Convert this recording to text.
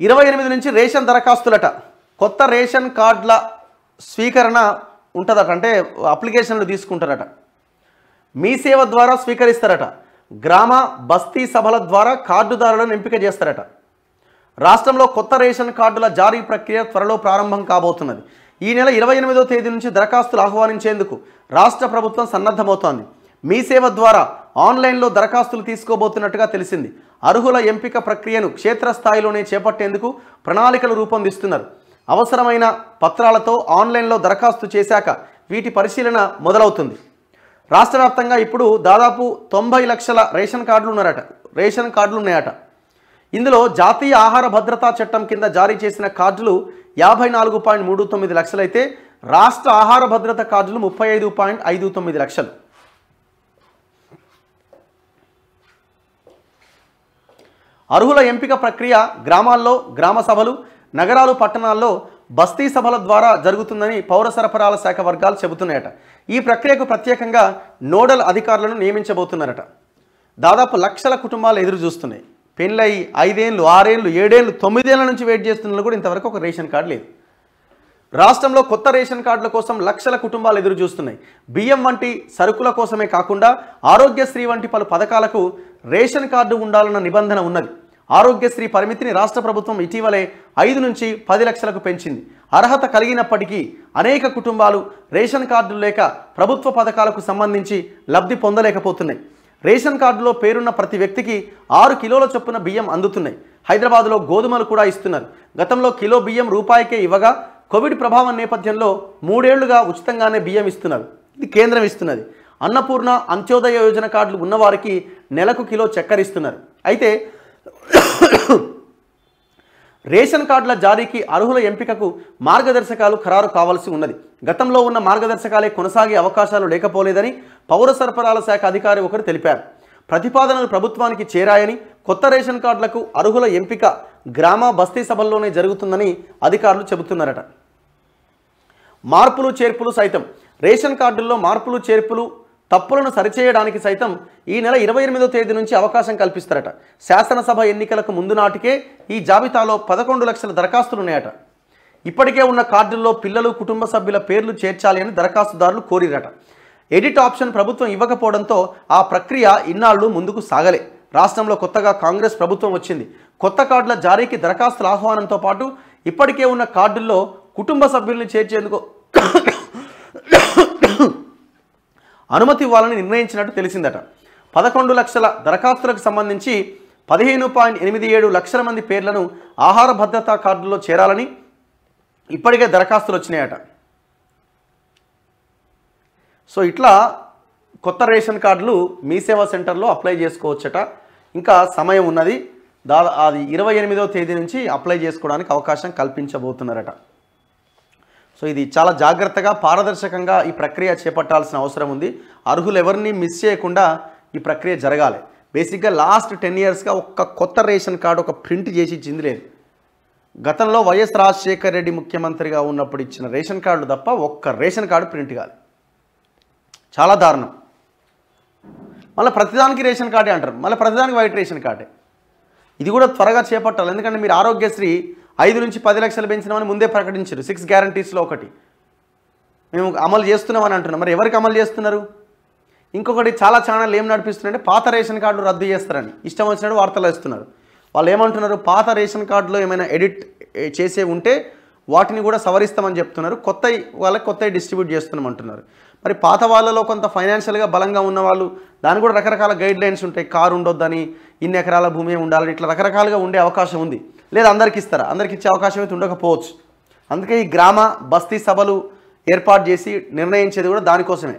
28 నుంచి రేషన్ దరఖాస్తులట. కొత్త రేషన్ కార్డుల స్వీకరణ ఉంటుందట, అంటే అప్లికేషన్లు తీసుకుంటారట. మీ సేవ ద్వారా స్వీకరిస్తారట. గ్రామ బస్తీ సభల ద్వారా కార్డుదారులను ఎంపిక చేస్తారట. రాష్ట్రంలో కొత్త రేషన్ కార్డుల జారీ ప్రక్రియ త్వరలో ప్రారంభం కాబోతున్నది. ఈ నెల 28వ తేదీ నుంచి దరఖాస్తులు ఆహ్వానించేందుకు రాష్ట్ర ప్రభుత్వం సన్నద్ధమవుతోంది. మీ సేవ ద్వారా ఆన్లైన్లో దరఖాస్తులు తీసుకోబోతున్నట్టుగా తెలిసింది. అర్హుల ఎంపిక ప్రక్రియను క్షేత్రస్థాయిలోనే చేపట్టేందుకు ప్రణాళికలు రూపొందిస్తున్నారు. అవసరమైన పత్రాలతో ఆన్లైన్లో దరఖాస్తు చేశాక వీటి పరిశీలన మొదలవుతుంది. రాష్ట్ర వ్యాప్తంగా ఇప్పుడు దాదాపు 90 లక్షల రేషన్ కార్డులు ఉన్నాయట. ఇందులో జాతీయ ఆహార భద్రతా చట్టం కింద జారీ చేసిన కార్డులు 54.39 లక్షలైతే రాష్ట్ర ఆహార భద్రత కార్డులు 35.59 లక్షలు. అర్హుల ఎంపిక ప్రక్రియ గ్రామాల్లో గ్రామ సభలు, నగరాలు, పట్టణాల్లో బస్తీ సభల ద్వారా జరుగుతుందని పౌర సరఫరాల శాఖ వర్గాలు చెబుతున్నాయట. ఈ ప్రక్రియకు ప్రత్యేకంగా నోడల్ అధికారులను నియమించబోతున్నారట. దాదాపు లక్షల కుటుంబాలు ఎదురు చూస్తున్నాయి. పెళ్ళై 5 ఏళ్ళు, 6 ఏళ్ళు, 7 ఏళ్ళు, 9 ఏళ్ల నుంచి వెయిట్ చేస్తున్న కూడా ఇంతవరకు ఒక రేషన్ కార్డు లేదు. రాష్ట్రంలో కొత్త రేషన్ కార్డుల కోసం లక్షల కుటుంబాలు ఎదురు చూస్తున్నాయి. బియ్యం వంటి సరుకుల కోసమే కాకుండా ఆరోగ్యశ్రీ వంటి పలు పథకాలకు రేషన్ కార్డు ఉండాలన్న నిబంధన ఉన్నది. ఆరోగ్యశ్రీ పరిమితిని రాష్ట్ర ప్రభుత్వం ఇటీవలే 5 నుంచి 10 లక్షలకు పెంచింది. అర్హత కలిగినప్పటికీ అనేక కుటుంబాలు రేషన్ కార్డులు లేక ప్రభుత్వ పథకాలకు సంబంధించి లబ్ధి పొందలేకపోతున్నాయి. రేషన్ కార్డులో పేరున్న ప్రతి వ్యక్తికి 6 కిలోల చొప్పున బియ్యం అందుతున్నాయి. హైదరాబాద్లో గోధుమలు కూడా ఇస్తున్నారు. గతంలో కిలో బియ్యం రూపాయికే ఇవ్వగా కోవిడ్ ప్రభావం నేపథ్యంలో 3 ఏళ్లుగా ఉచితంగానే బియ్యం ఇస్తున్నారు. ఇది కేంద్రం ఇస్తున్నది. అన్నపూర్ణ, అంత్యోదయ యోజన కార్డులు ఉన్నవారికి నెలకు కిలో చక్కెర ఇస్తున్నారు. అయితే రేషన్ కార్డుల జారీకి అర్హుల ఎంపికకు మార్గదర్శకాలు ఖరారు కావాల్సి ఉన్నది. గతంలో ఉన్న మార్గదర్శకాలే కొనసాగే అవకాశాలు లేకపోలేదని పౌర సరఫరాల శాఖ అధికారి ఒకరు తెలిపారు. ప్రతిపాదనలు ప్రభుత్వానికి చేరాయని, కొత్త రేషన్ కార్డులకు అర్హుల ఎంపిక గ్రామ బస్తీ సభల్లోనే జరుగుతుందని అధికారులు చెబుతున్నారట. మార్పులు చేర్పులు సైతం రేషన్ కార్డుల్లో మార్పులు చేర్పులు తప్పులను సరిచేయడానికి సైతం ఈ నెల 28వ తేదీ నుంచి అవకాశం కల్పిస్తారట. శాసనసభ ఎన్నికలకు ముందు నాటికే ఈ జాబితాలో 11 లక్షల దరఖాస్తులు ఉన్నాయట. ఇప్పటికే ఉన్న కార్డుల్లో పిల్లలు, కుటుంబ సభ్యుల పేర్లు చేర్చాలి అని దరఖాస్తుదారులు కోరిరట. ఎడిట్ ఆప్షన్ ప్రభుత్వం ఇవ్వకపోవడంతో ఆ ప్రక్రియ ఇన్నాళ్లు ముందుకు సాగలే. రాష్ట్రంలో కొత్తగా కాంగ్రెస్ ప్రభుత్వం వచ్చింది. కొత్త కార్డుల జారీకి దరఖాస్తుల ఆహ్వానంతో పాటు ఇప్పటికే ఉన్న కార్డుల్లో కుటుంబ సభ్యుల్ని చేర్చేందుకు అనుమతి ఇవ్వాలని నిర్ణయించినట్టు తెలిసిందట. 11 లక్షల దరఖాస్తులకు సంబంధించి 15.87 లక్షల మంది పేర్లను ఆహార భద్రతా కార్డుల్లో చేరాలని ఇప్పటికే దరఖాస్తులు వచ్చినాయట. సో ఇట్లా కొత్త రేషన్ కార్డులు మీ సేవా సెంటర్లో అప్లై చేసుకోవచ్చట. ఇంకా సమయం ఉన్నది. అది 28వ తేదీ నుంచి అప్లై చేసుకోవడానికి అవకాశం కల్పించబోతున్నారట. సో ఇది చాలా జాగ్రత్తగా, పారదర్శకంగా ఈ ప్రక్రియ చేపట్టాల్సిన అవసరం ఉంది. అర్హులు ఎవరిని మిస్ చేయకుండా ఈ ప్రక్రియ జరగాలి. బేసిక్గా లాస్ట్ 10 ఇయర్స్గా ఒక్క కొత్త రేషన్ కార్డు ఒక ప్రింట్ చేసి ఇచ్చింది లేదు. గతంలో వైఎస్ రాజశేఖర్ రెడ్డి ముఖ్యమంత్రిగా ఉన్నప్పుడు ఇచ్చిన రేషన్ కార్డు తప్ప ఒక్క రేషన్ కార్డు ప్రింట్ కాదు. చాలా దారుణం. మళ్ళీ ప్రతిదానికి రేషన్ కార్డే అంటారు, మళ్ళీ ప్రతిదానికి వైట్ రేషన్ కార్డే. ఇది కూడా త్వరగా చేపట్టాలి. ఎందుకంటే మీరు ఆరోగ్యశ్రీ 5 నుంచి 10 లక్షలు పెంచినామని ముందే ప్రకటించారు. 6 గ్యారంటీస్లో ఒకటి మేము అమలు చేస్తున్నామని అంటున్నాం. మరి ఎవరికి అమలు చేస్తున్నారు? ఇంకొకటి చాలా ఛానల్ ఏం నడిపిస్తున్నారంటే పాత రేషన్ కార్డులు రద్దు చేస్తారని ఇష్టం వచ్చినట్టు వార్తలు వేస్తున్నారు. వాళ్ళు ఏమంటున్నారు, పాత రేషన్ కార్డులో ఏమైనా ఎడిట్ చేసే ఉంటే వాటిని కూడా సవరిస్తామని చెప్తున్నారు. కొత్త వాళ్ళకి కొత్తవి డిస్ట్రిబ్యూట్ చేస్తున్నామంటున్నారు. మరి పాత వాళ్ళలో కొంత ఫైనాన్షియల్గా బలంగా ఉన్నవాళ్ళు దానికి కూడా రకరకాల గైడ్ లైన్స్ ఉంటాయి. కారు ఉండొద్దని, ఇన్ని ఎకరాల భూమి ఉండాలని, ఇట్లా రకరకాలుగా ఉండే అవకాశం ఉంది. లేదా అందరికి ఇస్తారా? అందరికి ఇచ్చే అవకాశం అయితే ఉండకపోవచ్చు. అందుకే ఈ గ్రామ బస్తీ సభలు ఏర్పాటు చేసి నిర్ణయించేది కూడా దానికోసమే.